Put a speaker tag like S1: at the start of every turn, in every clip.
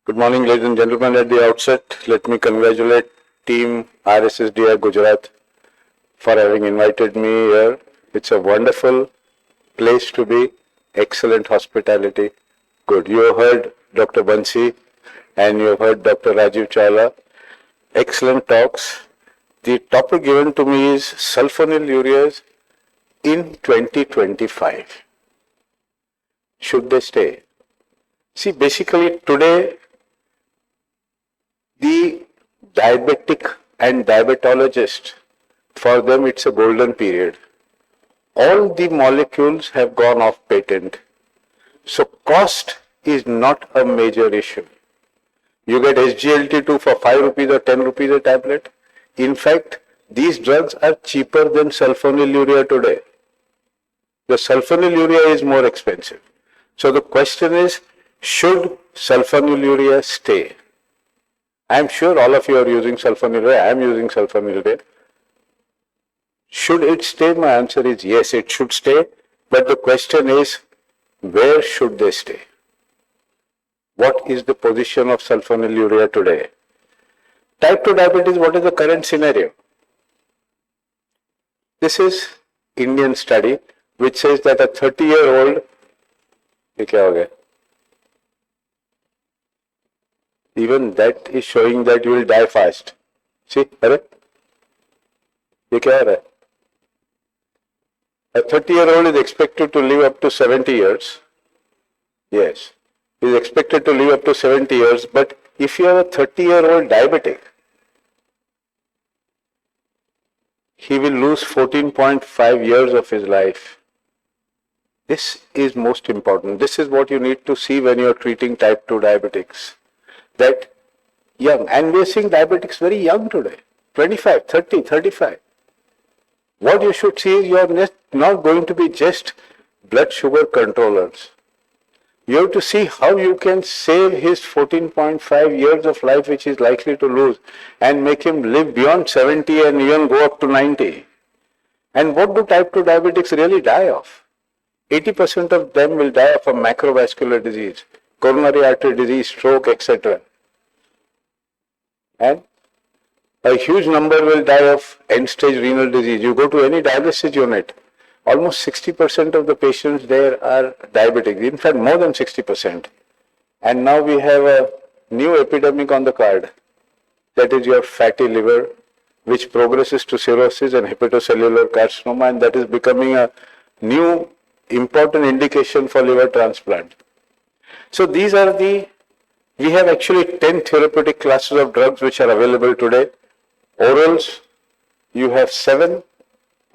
S1: Good morning, ladies and gentlemen. At the outset, let me congratulate Team RSSDI Gujarat for having invited me here. It's a wonderful place to be. Excellent hospitality. Good. You have heard Dr. Bansi and you have heard Dr. Rajiv Chawla. Excellent talks. The topic given to me is sulfonylureas in 2025. Should they stay? See, basically today, the diabetic and diabetologist, for them it's a golden period. All the molecules have gone off patent. So cost is not a major issue. You get SGLT2 for 5 rupees or 10 rupees a tablet. In fact, these drugs are cheaper than sulfonylurea today. The sulfonylurea is more expensive. So the question is, should sulfonylurea stay? I am sure all of you are using sulfonylurea. I am using sulfonylurea. Should it stay? My answer is yes, it should stay. But the question is, where should they stay? What is the position of sulfonylurea today? Type 2 diabetes, what is the current scenario? This is Indian study which says that a 30-year-old, even that is showing that you will die fast. See, a 30-year-old is expected to live up to 70 years. Yes, he is expected to live up to 70 years, but if you have a 30-year-old diabetic, he will lose 14.5 years of his life. This is most important. This is what you need to see when you are treating type 2 diabetics. That young, and we are seeing diabetics very young today, 25, 30, 35. What you should see is you are not going to be just blood sugar controllers. You have to see how you can save his 14.5 years of life which he is likely to lose and make him live beyond 70 and even go up to 90. And what do type 2 diabetics really die of? 80% of them will die of a macrovascular disease, coronary artery disease, stroke, etc. And a huge number will die of end-stage renal disease. You go to any dialysis unit, almost 60% of the patients there are diabetic, in fact more than 60%. And now we have a new epidemic on the card, that is your fatty liver, which progresses to cirrhosis and hepatocellular carcinoma, and that is becoming a new important indication for liver transplant. So these are we have actually 10 therapeutic classes of drugs which are available today. Orals, you have 7,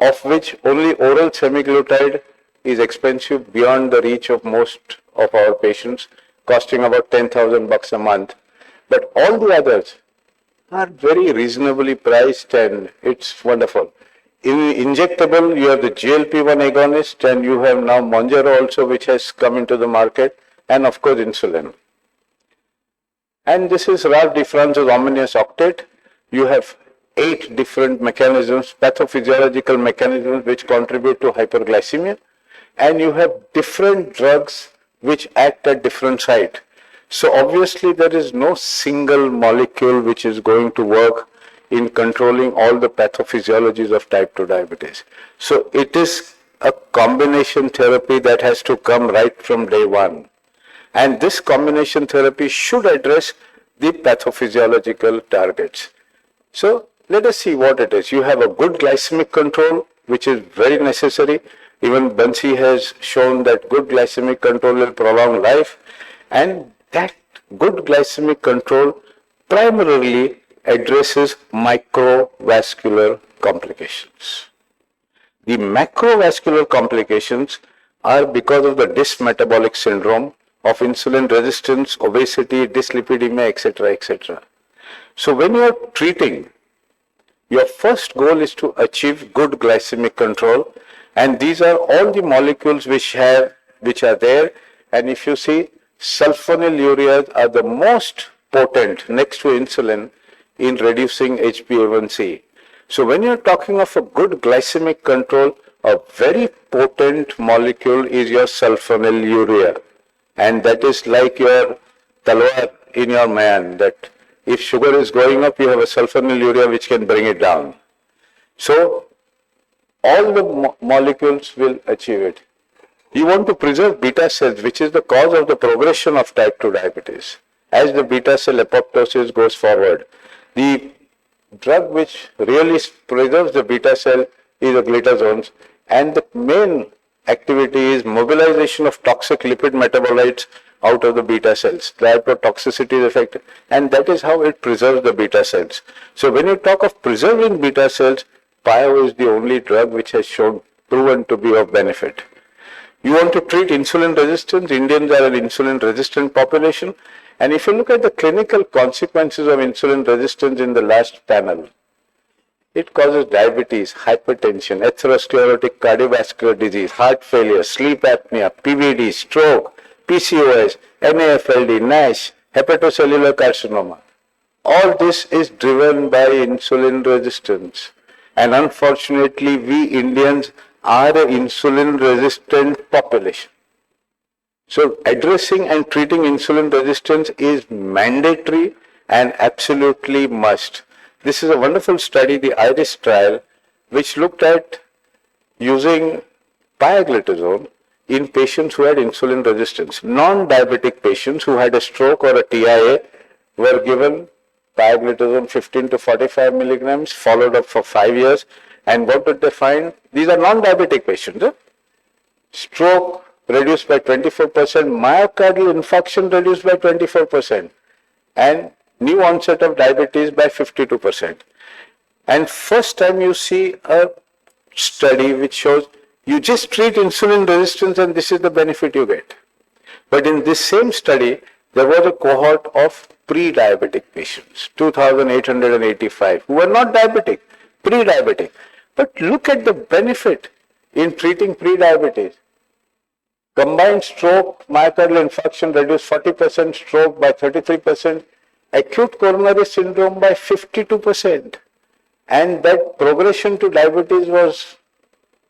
S1: of which only oral semaglutide is expensive beyond the reach of most of our patients, costing about 10,000 bucks a month. But all the others are very reasonably priced and it's wonderful. In injectable, you have the GLP-1 agonist and you have now Mounjaro also which has come into the market, and of course insulin. And this is Ralph DeFrance's ominous octet. You have 8 different mechanisms, pathophysiological mechanisms which contribute to hyperglycemia, and you have different drugs which act at different sites. So obviously there is no single molecule which is going to work in controlling all the pathophysiologies of type 2 diabetes. So it is a combination therapy that has to come right from day one. And this combination therapy should address the pathophysiological targets. So let us see what it is. You have a good glycemic control, which is very necessary. Even Bansi has shown that good glycemic control will prolong life, and that good glycemic control primarily addresses microvascular complications. The macrovascular complications are because of the dysmetabolic syndrome of insulin resistance, obesity, dyslipidemia, etc., etc. So when you are treating, your first goal is to achieve good glycemic control, and these are all the molecules which are there. And if you see, sulfonylureas are the most potent next to insulin in reducing HbA1c. So when you are talking of a good glycemic control, a very potent molecule is your sulfonylurea, and that is like your talwar. in your mind that if sugar is going up, you have a sulfonylurea which can bring it down. So all the molecules will achieve it. You want to preserve beta cells, which is the cause of the progression of type 2 diabetes. As the beta cell apoptosis goes forward, the drug which really preserves the beta cell is the glitazones, and the main activity is mobilization of toxic lipid metabolites out of the beta cells. The hypertoxicity is affected, and that is how it preserves the beta cells. So when you talk of preserving beta cells, Pio is the only drug which has shown proven to be of benefit. You want to treat insulin resistance. Indians are an insulin resistant population, and if you look at the clinical consequences of insulin resistance in the last panel, it causes diabetes, hypertension, atherosclerotic cardiovascular disease, heart failure, sleep apnea, PVD, stroke, PCOS, NAFLD, NASH, hepatocellular carcinoma. All this is driven by insulin resistance. And unfortunately, we Indians are an insulin resistant population. So addressing and treating insulin resistance is mandatory and absolutely must. This is a wonderful study, the IRIS trial, which looked at using pioglitazone in patients who had insulin resistance. Non-diabetic patients who had a stroke or a TIA were given pioglitazone 15 to 45 milligrams, followed up for 5 years. And what did they find? These are non-diabetic patients. Stroke reduced by 24%, myocardial infarction reduced by 24%, and new onset of diabetes by 52%. And first time you see a study which shows you just treat insulin resistance and this is the benefit you get. But in this same study, there was a cohort of pre-diabetic patients, 2,885, who were not diabetic, pre-diabetic. But look at the benefit in treating pre-diabetes. Combined stroke, myocardial infarction reduced 40%, stroke by 33%, acute coronary syndrome by 52%. And that progression to diabetes was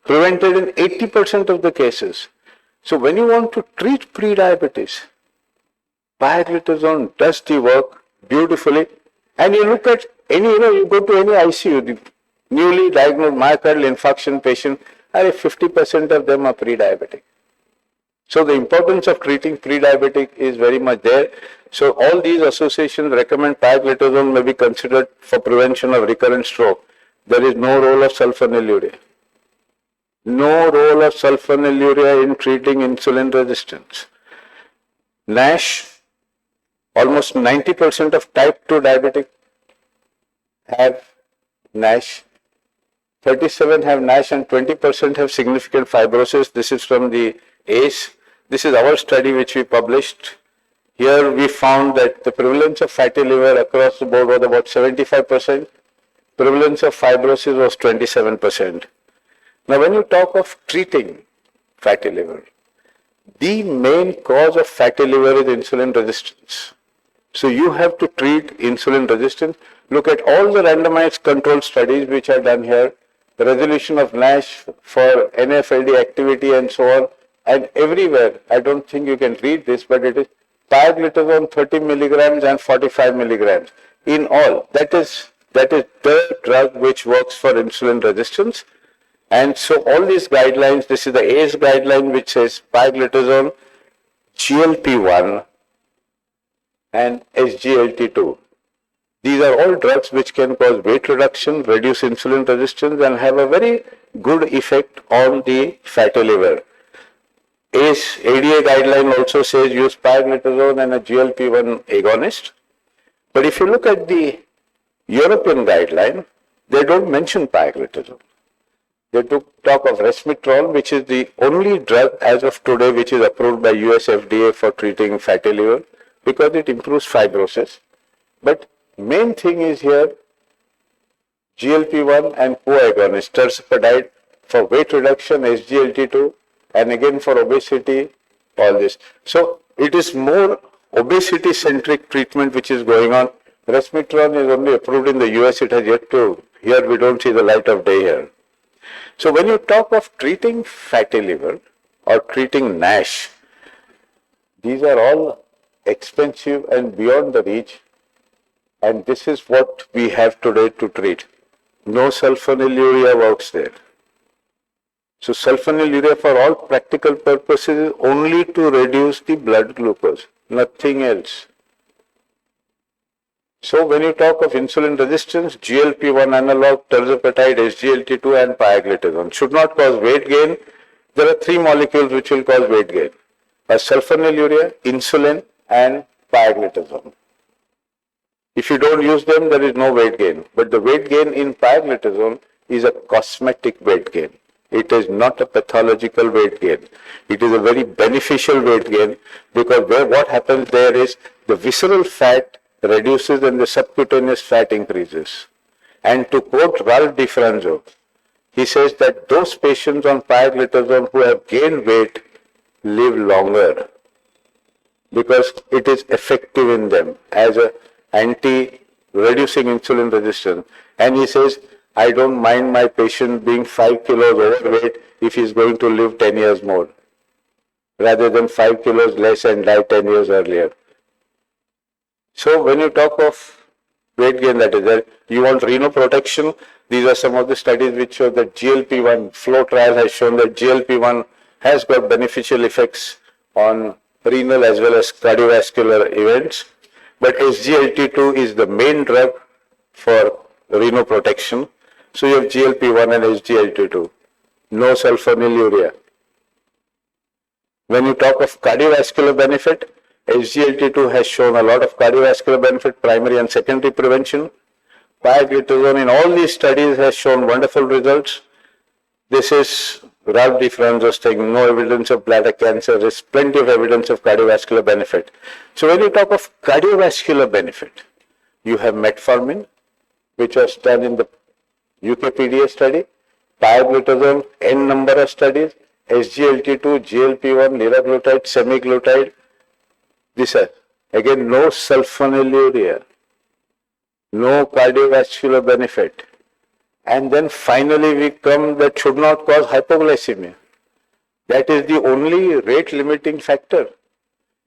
S1: prevented in 80% of the cases. So when you want to treat pre-diabetes, pioglitazone does the work beautifully. And you look at any, you go to any ICU, the newly diagnosed myocardial infarction patient, 50% of them are pre-diabetic. So the importance of treating pre-diabetic is very much there. So all these associations recommend pioglitazone may be considered for prevention of recurrent stroke. There is no role of sulfonylurea. No role of sulfonylurea in treating insulin resistance. NASH, almost 90% of type 2 diabetic have NASH. 37 have NASH and 20% have significant fibrosis. This is from the ACE. This is our study which we published. Here we found that the prevalence of fatty liver across the board was about 75%. Prevalence of fibrosis was 27%. Now when you talk of treating fatty liver, the main cause of fatty liver is insulin resistance. So you have to treat insulin resistance. Look at all the randomized controlled studies which are done here, the resolution of NASH for NAFLD activity and so on. And everywhere, I don't think you can read this, but it is pioglitazone 30 milligrams and 45 milligrams. In all, that is the drug which works for insulin resistance. And so all these guidelines, this is the ACE guideline which says pioglitazone, GLP-1 and SGLT2. These are all drugs which can cause weight reduction, reduce insulin resistance and have a very good effect on the fatty liver. ACE ADA guideline also says use pioglitazone and a GLP-1 agonist. But if you look at the European guideline, they don't mention pioglitazone. They talk of resmetirom, which is the only drug as of today which is approved by US FDA for treating fatty liver because it improves fibrosis. But main thing is here GLP-1 and co-agonist, tirzepatide for weight reduction, SGLT2, and again for obesity, all this. So it is more obesity-centric treatment which is going on. Resmetirom is only approved in the US, it has yet to, here we don't see the light of day here. So when you talk of treating fatty liver or treating NASH, these are all expensive and beyond the reach, and this is what we have today to treat. No sulfonylurea works there. So sulfonylurea for all practical purposes is only to reduce the blood glucose, nothing else. So when you talk of insulin resistance, GLP-1 analog, tirzepatide, SGLT2 and pioglitazone should not cause weight gain. There are three molecules which will cause weight gain: sulfonylurea, insulin and pioglitazone. If you don't use them, there is no weight gain. But the weight gain in pioglitazone is a cosmetic weight gain. It is not a pathological weight gain. It is a very beneficial weight gain, because what happens there is the visceral fat reduces and the subcutaneous fat increases. And to quote Ralph DiFranzo, he says that those patients on pioglitazone who have gained weight live longer, because it is effective in them as a anti-reducing insulin resistance. And he says, I don't mind my patient being 5 kilos overweight if he's going to live 10 years more, rather than 5 kilos less and die 10 years earlier. So when you talk of weight gain, that is there, you want renal protection. These are some of the studies which show that GLP-1 flow trial has shown that GLP-1 has got beneficial effects on renal as well as cardiovascular events. But SGLT2 is the main drug for renal protection. So you have GLP-1 and SGLT2. No sulfonylurea. When you talk of cardiovascular benefit, SGLT2 has shown a lot of cardiovascular benefit, primary and secondary prevention. Pioglitazone in all these studies has shown wonderful results. This is Ralph DiFranzo's thing, no evidence of bladder cancer. There's plenty of evidence of cardiovascular benefit. So when you talk of cardiovascular benefit, you have metformin, which was done in the UKPDA study, pioglitazone, N number of studies, SGLT2, GLP-1, liraglutide, semaglutide. These are, again, no sulfonylurea, no cardiovascular benefit. And then finally we come that should not cause hypoglycemia. That is the only rate limiting factor.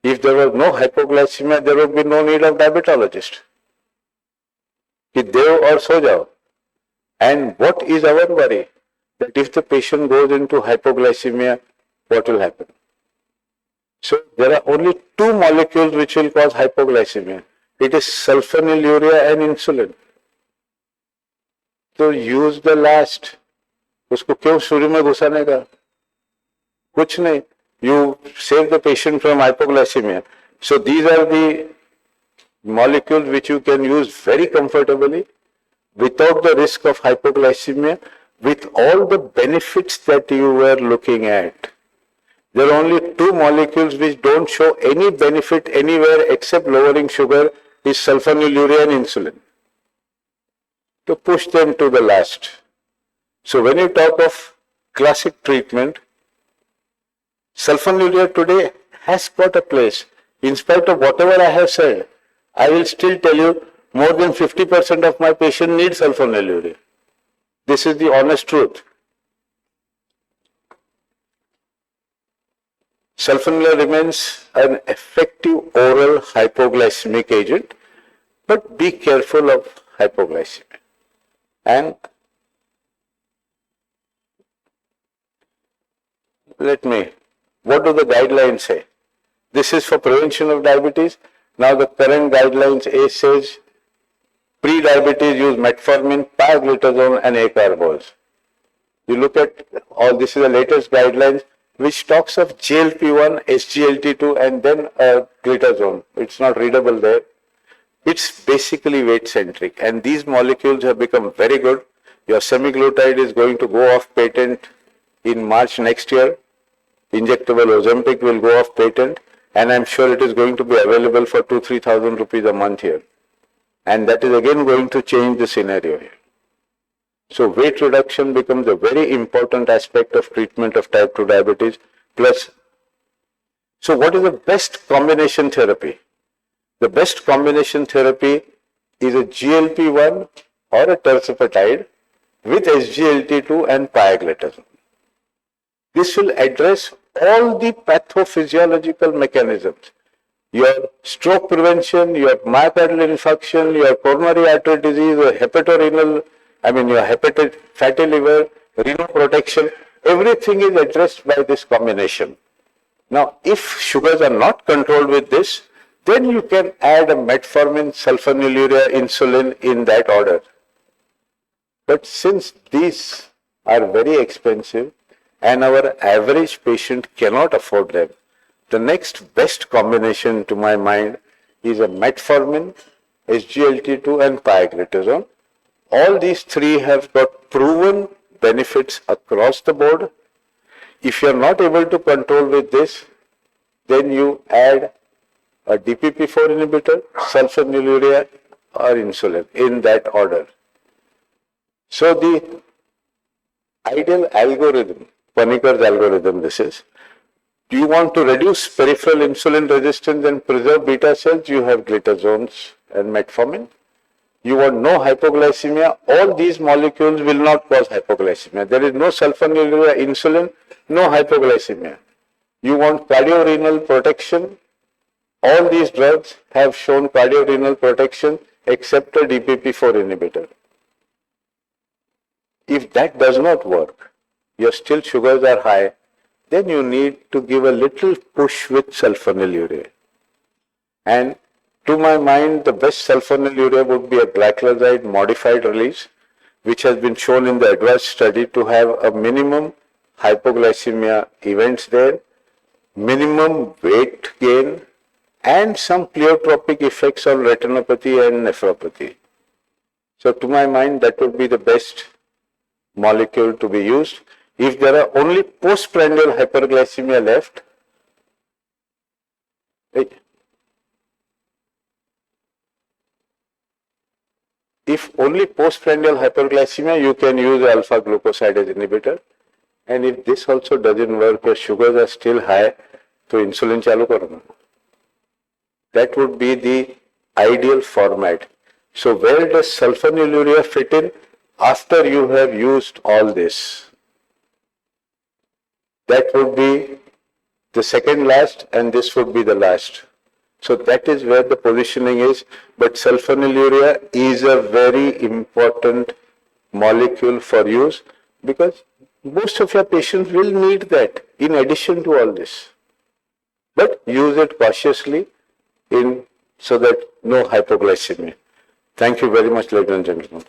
S1: If there was no hypoglycemia, there would be no need of diabetologist. कि देव और सो जाओ. And what is our worry? That if the patient goes into hypoglycemia, what will happen? So there are only two molecules which will cause hypoglycemia. It is sulfonylurea and insulin. So use the last. उसको क्यों शुरू में घुसाने का? कुछ नहीं. You save the patient from hypoglycemia. So these are the molecules which you can use very comfortably without the risk of hypoglycemia, with all the benefits that you were looking at. There are only two molecules which don't show any benefit anywhere except lowering sugar, is sulfonylurea and insulin. To push them to the last. So when you talk of classic treatment, sulfonylurea today has got a place. In spite of whatever I have said, I will still tell you more than 50% of my patients need sulfonylurea. This is the honest truth. Sulfonylurea remains an effective oral hypoglycemic agent, but be careful of hypoglycemia. And what do the guidelines say? This is for prevention of diabetes. Now the current guidelines A says pre-diabetes use metformin, pioglitazone and acarbols. You look at all, this is the latest guidelines which talks of GLP-1, SGLT2 and then glitazone. It's not readable there. It's basically weight centric, and these molecules have become very good. Your semaglutide is going to go off patent in March next year. Injectable Ozempic will go off patent, and I'm sure it is going to be available for 2,000-3,000 rupees a month here. And that is again going to change the scenario here. So weight reduction becomes a very important aspect of treatment of type 2 diabetes. Plus, so what is the best combination therapy? The best combination therapy is a GLP-1 or a tirzepatide with SGLT2 and pioglitazone. This will address all the pathophysiological mechanisms. your stroke prevention, your myocardial infarction, your coronary artery disease, your hepatorenal, your hepatic fatty liver, renal protection, everything is addressed by this combination. Now, if sugars are not controlled with this, then you can add a metformin, sulfonylurea, insulin in that order. But since these are very expensive and our average patient cannot afford them, the next best combination to my mind is a metformin, SGLT2 and pioglitazone. All these three have got proven benefits across the board. If you are not able to control with this, then you add a DPP4 inhibitor, sulfonylurea or insulin in that order. So the ideal algorithm, Panikar's algorithm this is, do you want to reduce peripheral insulin resistance and preserve beta cells? You have glitazones and metformin. You want no hypoglycemia. All these molecules will not cause hypoglycemia. There is no sulfonylurea, insulin, no hypoglycemia. You want cardiorenal protection. All these drugs have shown cardiorenal protection except a DPP4 inhibitor. If that does not work, your still sugars are high, then you need to give a little push with sulfonylurea. And to my mind, the best sulfonylurea would be a glycoside modified release, which has been shown in the advanced study to have a minimum hypoglycemia events there, minimum weight gain, and some pleiotropic effects on retinopathy and nephropathy. So to my mind, that would be the best molecule to be used. If there are only postprandial hyperglycemia left, if only postprandial hyperglycemia, you can use alpha glucosidase inhibitor. And if this also doesn't work, your sugars are still high, so insulin chalu karo na. That would be the ideal format. So where does sulfonylurea fit in? After you have used all this, that would be the second last and this would be the last. So that is where the positioning is. But sulfonylurea is a very important molecule for use because most of your patients will need that in addition to all this. But use it cautiously so that no hypoglycemia. Thank you very much, ladies and gentlemen.